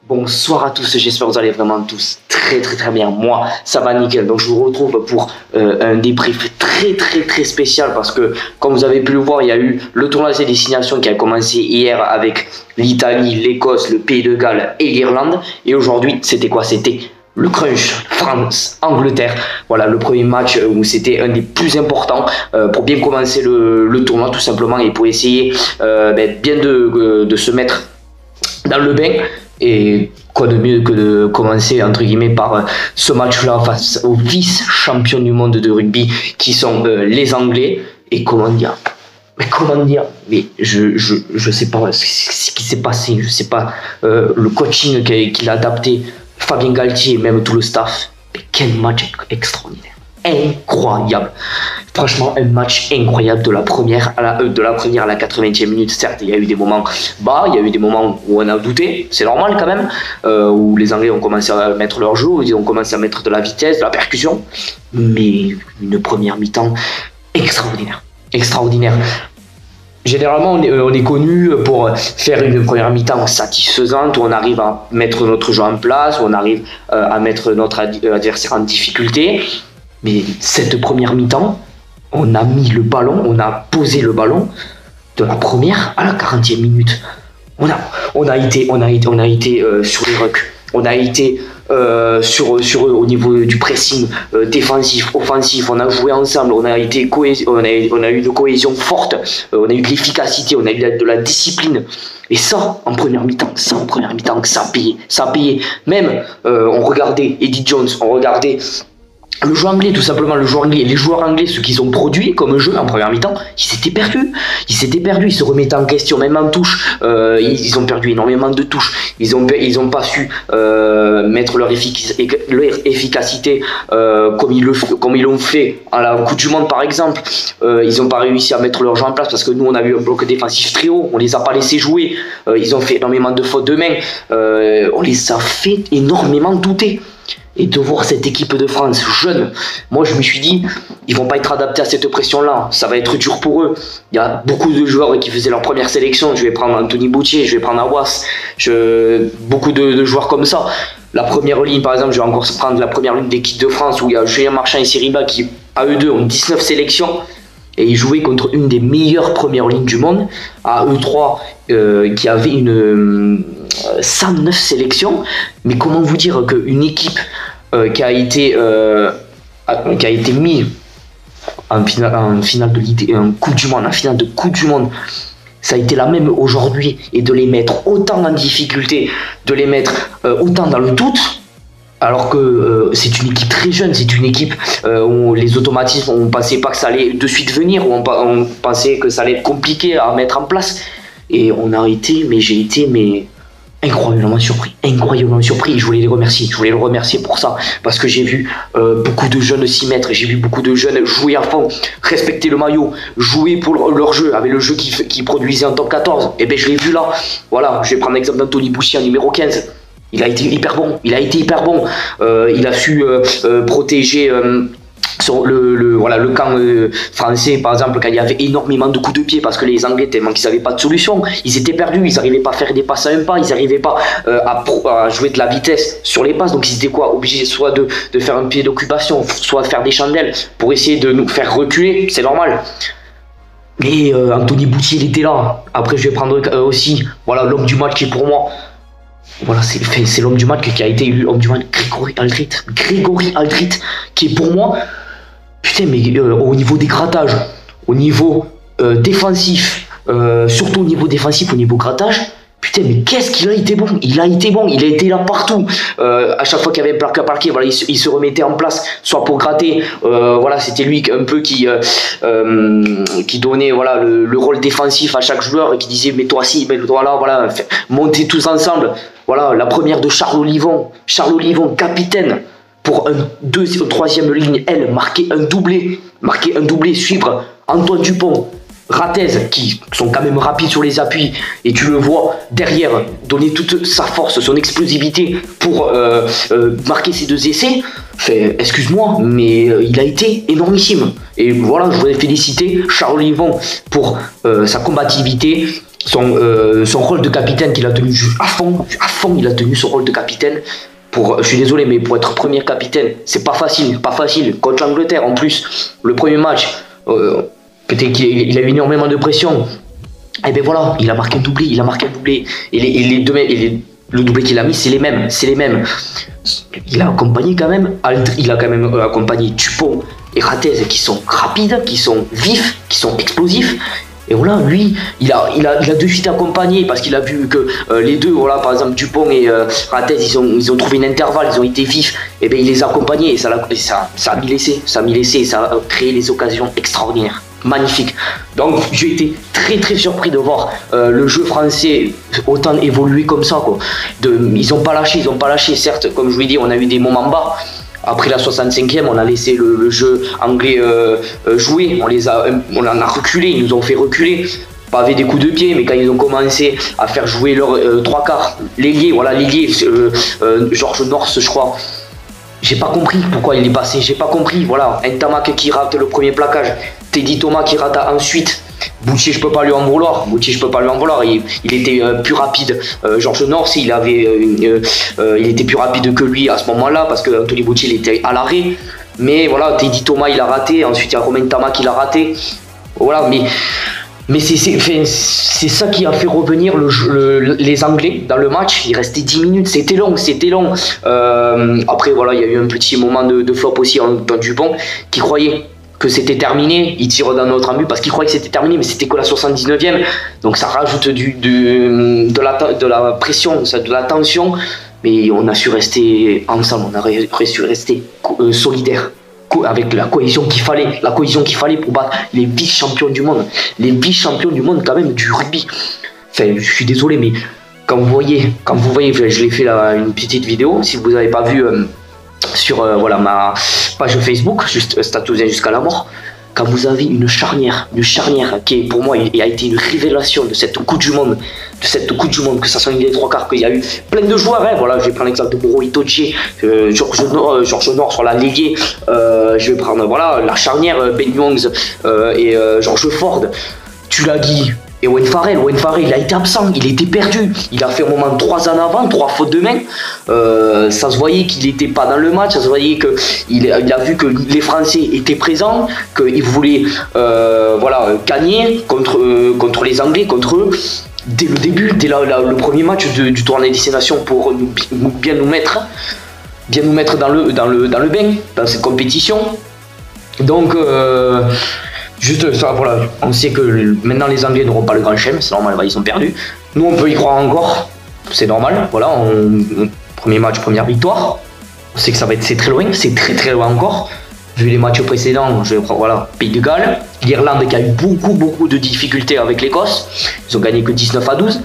Bonsoir à tous, j'espère que vous allez vraiment tous très bien. Moi, ça va nickel. Donc je vous retrouve pour un débrief très spécial parce que comme vous avez pu le voir, il y a eu le tournoi des destinations qui a commencé hier avec l'Italie, l'Écosse, le Pays de Galles et l'Irlande. Et aujourd'hui, c'était quoi? C'était le crunch France-Angleterre. Voilà le premier match où c'était un des plus importants pour bien commencer le tournoi tout simplement et pour essayer bien de se mettre dans le bain. Et quoi de mieux que de commencer entre guillemets par ce match-là face aux vice-champions du monde de rugby qui sont les Anglais. Et comment dire, mais je sais pas ce qui s'est passé, je sais pas le coaching qu'il a adapté, Fabien Galtier et même tout le staff. Mais quel match extraordinaire, incroyable. Franchement, un match incroyable de la première à la 80e minute. Certes, il y a eu des moments bas, il y a eu des moments où on a douté, c'est normal quand même, où les Anglais ont commencé à mettre leur jeu, ils ont commencé à mettre de la vitesse, de la percussion, mais une première mi-temps extraordinaire. Généralement, on est connu pour faire une première mi-temps satisfaisante, où on arrive à mettre notre jeu en place, où on arrive à mettre notre adversaire en difficulté. Mais cette première mi-temps, on a mis le ballon, on a posé le ballon de la première à la 40e minute. On a été sur les rucks, on a été sur eux au niveau du pressing défensif, offensif. On a joué ensemble, on a eu une cohésion forte, on a eu de l'efficacité, on a eu de la discipline. Et ça, en première mi-temps, ça a payé. Même on regardait Eddie Jones, on regardait le jeu anglais, tout simplement, le jeu anglais, les joueurs anglais, ceux qu'ils ont produit comme jeu en première mi-temps, ils s'étaient perdus, ils se remettaient en question, même en touche, ils ont perdu énormément de touches, ils ont pas su mettre leur efficacité comme ils l'ont fait à la Coupe du Monde par exemple. Ils ont pas réussi à mettre leur jeu en place parce que nous on a eu un bloc défensif très haut, on les a pas laissés jouer, ils ont fait énormément de fautes de main, on les a fait énormément douter. Et de voir cette équipe de France jeune, moi je me suis dit, ils vont pas être adaptés à cette pression-là, ça va être dur pour eux. Il y a beaucoup de joueurs qui faisaient leur première sélection, je vais prendre Anthony Boutier, je vais prendre Awas, beaucoup de joueurs comme ça. La première ligne par exemple, je vais encore prendre la première ligne d'équipe de France où il y a Julien Marchand et Siriba qui, à eux deux, ont 19 sélections. Et ils jouaient contre une des meilleures premières lignes du monde, à eux trois, qui avait une 109 sélections. Mais comment vous dire qu'une équipe qui a été mise en finale de l'idée, en finale de Coupe du Monde, ça a été la même aujourd'hui, et de les mettre autant en difficulté, de les mettre autant dans le doute. Alors que c'est une équipe très jeune, c'est une équipe où les automatismes, on ne pensait pas que ça allait de suite venir, où on pensait que ça allait être compliqué à mettre en place. Et j'ai été incroyablement surpris. Je voulais les remercier pour ça, parce que j'ai vu beaucoup de jeunes s'y mettre, j'ai vu beaucoup de jeunes jouer à fond, respecter le maillot, jouer pour leur jeu, avec le jeu qui produisait en top 14. Et bien je l'ai vu là, voilà, je vais prendre l'exemple d'Anthony Boutier en numéro 15. Il a été hyper bon. Il a su protéger le camp français, par exemple, quand il y avait énormément de coups de pied, parce que les Anglais, tellement qu'ils n'avaient pas de solution, ils étaient perdus, ils n'arrivaient pas à faire des passes à un pas, ils n'arrivaient pas à jouer de la vitesse sur les passes, donc ils étaient obligés soit de faire un pied d'occupation, soit de faire des chandelles pour essayer de nous faire reculer, c'est normal. Mais Anthony Boutier, il était là. Après, je vais prendre aussi l'homme du match qui est pour moi. Voilà, c'est l'homme du match qui a été élu homme du match, Grégory Aldrit, qui est pour moi, putain, mais au niveau des grattages, au niveau défensif, surtout au niveau défensif, au niveau grattage, putain, mais qu'est-ce qu'il a été bon. Il a été là partout. À chaque fois qu'il y avait un plaqué à parquet, voilà, il se remettait en place, soit pour gratter, c'était lui un peu qui donnait le rôle défensif à chaque joueur et qui disait mais toi ci, mais toi là, voilà, montez tous ensemble. Voilà, la première de Charles Olivon, capitaine, pour une troisième ligne, marquer un doublé, suivre Antoine Dupont, Ratez, qui sont quand même rapides sur les appuis, et tu le vois derrière donner toute sa force, son explosivité pour marquer ces deux essais. Excuse-moi, mais il a été énormissime. Et voilà, je voudrais féliciter Charles Olivon pour sa combativité, son rôle de capitaine qu'il a tenu à fond, il a tenu son rôle de capitaine. Je suis désolé, mais pour être premier capitaine, c'est pas facile, contre l'Angleterre en plus, le premier match, peut-être qu'il a eu énormément de pression. Et ben voilà, il a marqué un doublé, et le doublé qu'il a mis, c'est les mêmes. Il a accompagné quand même accompagné Dupont et Ratez qui sont rapides, qui sont vifs, qui sont explosifs. Et voilà, lui, il a de suite accompagné parce qu'il a vu que les deux, voilà, par exemple Dupont et Ratez, ils ont trouvé un intervalle, ils ont été vifs. Et bien il les a accompagnés et ça a mis l'essai, ça a créé les occasions extraordinaires. Magnifique. Donc j'ai été très très surpris de voir le jeu français autant évoluer comme ça, quoi. Ils ont pas lâché, certes, comme je vous l'ai dit, on a eu des moments bas. Après la 65e, on a laissé le jeu anglais jouer, on en a reculé, ils nous ont fait reculer, pas avec des coups de pied, mais quand ils ont commencé à faire jouer leurs trois quarts, l'ailier, Georges North, je crois. J'ai pas compris pourquoi il est passé, voilà, Ntamak qui rate le premier plaquage, Teddy Thomas qui rate ensuite, Boutier je peux pas lui en vouloir, il était plus rapide, Georges North il était plus rapide que lui à ce moment-là, parce que Anthony Boutier il était à l'arrêt, mais voilà, Teddy Thomas il a raté, ensuite il y a Romain Ntamak qui l'a raté, voilà, mais c'est ça qui a fait revenir les Anglais dans le match. Il restait 10 minutes, c'était long. Après voilà, il y a eu un petit moment de flop aussi dans Dupont qui croyait que c'était terminé. Il tire dans notre but parce qu'il croyait que c'était terminé, mais c'était que la 79e. Donc ça rajoute de la pression, de la tension. Mais on a su rester ensemble, on a su rester solidaires, avec la cohésion qu'il fallait pour battre les vice-champions du monde, quand même du rugby. Enfin, je suis désolé, mais quand vous voyez, je l'ai fait là, une petite vidéo, si vous n'avez pas vu sur ma page Facebook, juste Statousien jusqu'à la mort, quand vous avez une charnière qui est pour moi a été une révélation de cette Coupe du Monde, que ça soit les trois quarts, qu'il y a eu plein de joueurs, hein, voilà, je vais prendre l'exemple de Boro Itoje, Georges Nord sur la Ligue, je vais prendre la charnière Ben Youngs et George Ford, Tulagi et Owen Farrell, il a été absent, il était perdu, il a fait un moment 3 en avant, 3 fautes de main, ça se voyait qu'il n'était pas dans le match, ça se voyait qu'il a vu que les Français étaient présents, qu'ils voulaient gagner contre les Anglais, contre eux, dès le début, dès le premier match du tournoi des Nations, pour bien nous mettre dans le bain, dans cette compétition. Donc juste ça, voilà, on sait que maintenant les Anglais n'auront pas le grand chelem, c'est normal, ils sont perdus. Nous on peut y croire encore, c'est normal, voilà, premier match, première victoire. On sait que c'est très loin, c'est très très loin encore. Vu les matchs précédents, Pays de Galles, l'Irlande qui a eu beaucoup de difficultés avec l'Écosse, ils ont gagné que 19-12.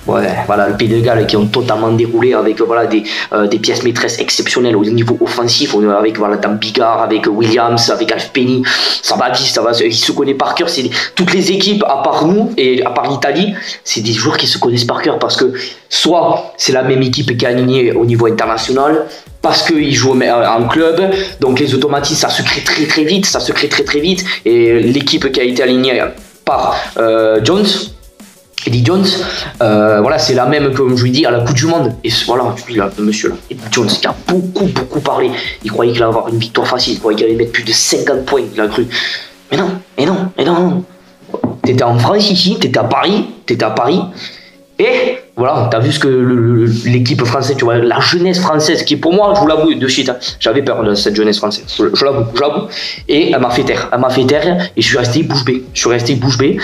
Ouais, voilà, le Pays de Galles qui ont totalement déroulé avec des pièces maîtresses exceptionnelles au niveau offensif, avec Dan Bigard, avec Williams, avec Alf Penny, ça va, il se connaît par cœur. Toutes les équipes à part nous et à part l'Italie, c'est des joueurs qui se connaissent par cœur parce que soit c'est la même équipe qui est alignée au niveau international, parce qu'ils jouent en club, donc les automatismes ça se crée très très vite, et l'équipe qui a été alignée par Eddie Jones, c'est la même, comme je lui dis, à la Coupe du Monde. Et voilà, le monsieur là, Eddie Jones, qui a beaucoup parlé. Il croyait qu'il allait avoir une victoire facile, il croyait qu'il allait mettre plus de 50 points, il a cru. Mais non. T'étais en France ici, t'étais à Paris. Et voilà, t'as vu ce que l'équipe française, tu vois, la jeunesse française, qui pour moi, je vous l'avoue de suite, hein, j'avais peur de cette jeunesse française, je l'avoue. Et elle m'a fait taire, et je suis resté bouche bée.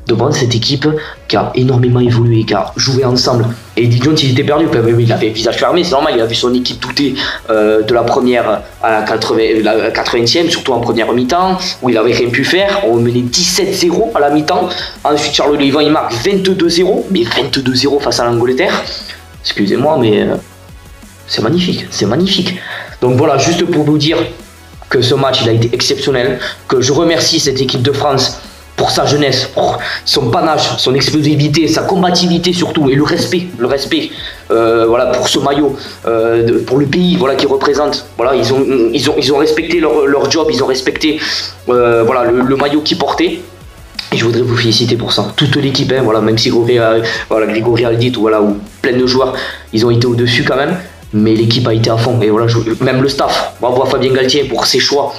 Devant cette équipe qui a énormément évolué, qui a joué ensemble. Et Eddie Jones, il était perdu, il avait le visage fermé, c'est normal, il a vu son équipe douter de la première à la 80e, surtout en première mi-temps, où il avait rien pu faire. On menait 17-0 à la mi-temps. Ensuite, Charles Olivon, il marque 22-0, mais 22-0 face à l'Angleterre. Excusez-moi, mais c'est magnifique. Donc voilà, juste pour vous dire que ce match, il a été exceptionnel, que je remercie cette équipe de France pour sa jeunesse, pour son panache, son explosivité, sa combativité surtout, et le respect, voilà, pour ce maillot, pour le pays, voilà, qu'il représente. Voilà, ils ont respecté leur job, ils ont respecté, voilà, le maillot qu'ils portaient. Et je voudrais vous féliciter pour ça. Toute l'équipe, hein, voilà, même si Grégory Aldit, voilà, ou plein de joueurs, ils ont été au-dessus quand même. Mais l'équipe a été à fond, et voilà, même le staff, bravo à Fabien Galtier pour ses choix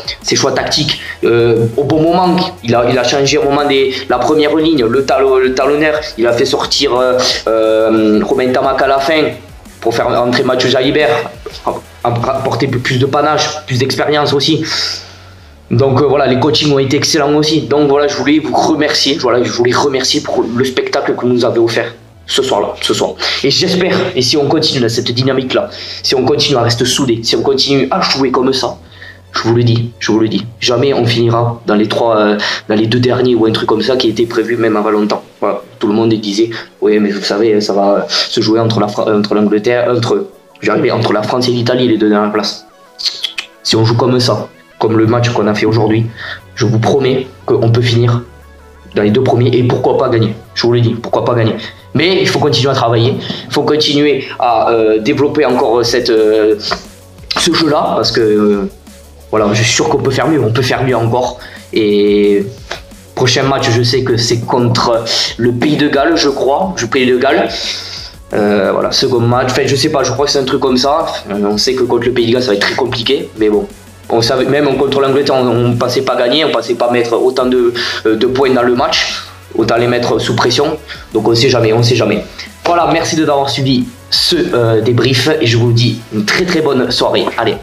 tactiques, au bon moment. Il a changé au moment de la première ligne, le talonneur, il a fait sortir Romain Tamac à la fin pour faire entrer Mathieu Jalibert, apporter plus de panache, plus d'expérience aussi. Donc voilà, les coachings ont été excellents aussi. Donc voilà, je voulais vous remercier, voilà, je voulais remercier pour le spectacle que vous nous avez offert ce soir. Et j'espère, et si on continue dans cette dynamique-là, si on continue à rester soudés, si on continue à jouer comme ça, je vous le dis, jamais on finira dans les 2 derniers ou un truc comme ça qui était prévu même avant longtemps. Voilà. Tout le monde disait, oui, mais vous savez, ça va se jouer entre l'Angleterre, entre la France et l'Italie, les 2 dernières places. Si on joue comme ça, comme le match qu'on a fait aujourd'hui, je vous promets qu'on peut finir dans les 2 premiers et pourquoi pas gagner. Je vous le dis, pourquoi pas gagner. Mais il faut continuer à travailler, il faut continuer à développer encore ce jeu-là, parce que voilà, je suis sûr qu'on peut faire mieux, encore. Et prochain match, je sais que c'est contre le Pays de Galles, je crois, voilà, second match, enfin je sais pas, je crois que c'est un truc comme ça. On sait que contre le Pays de Galles, ça va être très compliqué, mais bon. On savait, même contre l'Angleterre, on passait pas gagner, on passait pas mettre autant de points dans le match, autant les mettre sous pression. Donc on sait jamais. Voilà, merci d'avoir suivi ce débrief et je vous dis une très très bonne soirée. Allez.